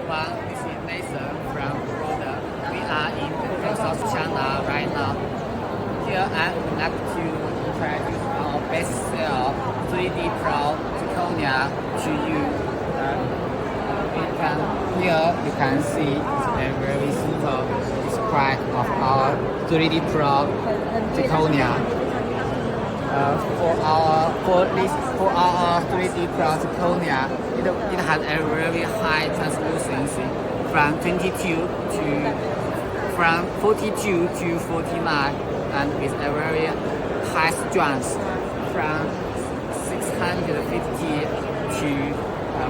everyone, this is Nathan from Bloomden. We are in South China right now. Here I would like to introduce our best seller 3D Pro zirconia to you. Here you can see a very simple display of our 3D Pro zirconia. For our 3D Pro zirconia, it has a very high translucency from 42 to 49, and with a very high strength from 650 to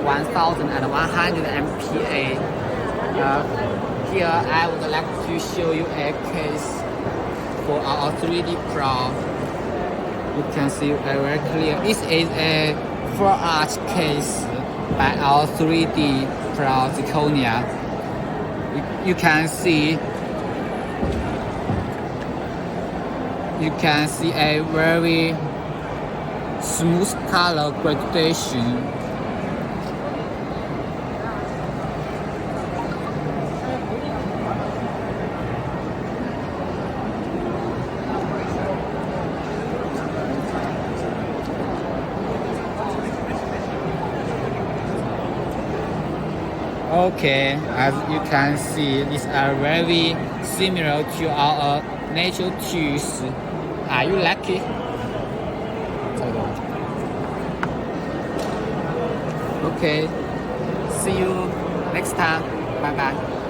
1100 MPa. Here I would like to show you a case for our 3D Pro. You can see very clear. This is a 4-arch case by our 3D Pro zirconia. You can see a very smooth color gradation. Okay, as you can see, these are very similar to our natural tools. Are you lucky? Okay, see you next time. Bye bye.